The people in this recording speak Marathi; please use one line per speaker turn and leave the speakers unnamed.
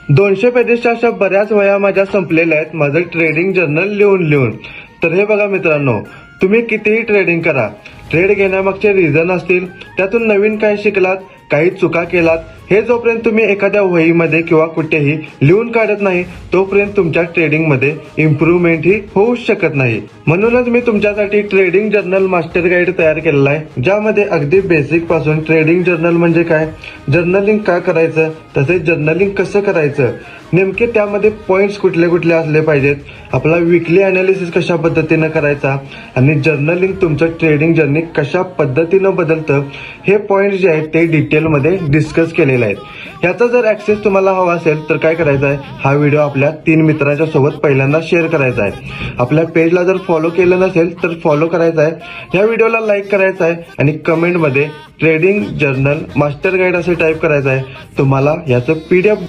200 पेजेसच्या अशा बऱ्याच वह्या माझ्या संपलेल्या आहेत माझं ट्रेडिंग जर्नल लिहून. तर हे बघा मित्रांनो, तुम्ही कितीही ट्रेडिंग करा, ट्रेड घेण्यामागचे रिझन असतील, त्यातून नवीन काय शिकलात, काही चुका केलात, हे जोपर्यंत तुम्ही एखाद्या वहीमध्ये किंवा कुठेही लिहून काढत नाही तोपर्यंत तुमच्या ट्रेडिंगमध्ये इम्प्रूव्हमेंट ही होऊ शकत नाही. म्हणूनच मी तुमच्यासाठी ट्रेडिंग जर्नल मास्टर गाईड तयार केलेला आहे, ज्यामध्ये अगदी बेसिक पासून ट्रेडिंग जर्नल म्हणजे काय, जर्नलिंग का करायचं, तसेच जर्नलिंग कसं करायचं, नेमके त्यामध्ये पॉइंट्स कुठले कुठले असले पाहिजेत, आपला विकली अनालिसिस कशा पद्धतीनं करायचा आणि जर्नलिंग तुमचं ट्रेडिंग जर्नी कशा पद्धतीनं बदलतं, हे पॉइंट्स जे आहेत ते डिटेलमध्ये डिस्कस केलेले आहेत. ह्याचा जर ऍक्सेस तुम्हाला हवा असेल तर काय करायचं आहे, हा व्हिडिओ आपल्या 3 मित्रांच्या सोबत पहिल्यांदा शेअर करायचा आहे. आपल्या पेजला जर फॉलो केलं नसेल तर फॉलो करायचं आहे, ह्या व्हिडिओला लाईक करायचं आहे आणि कमेंटमध्ये ट्रेडिंग जर्नल मास्टर गाईड असे टाईप करायचं आहे. तुम्हाला याचं PDF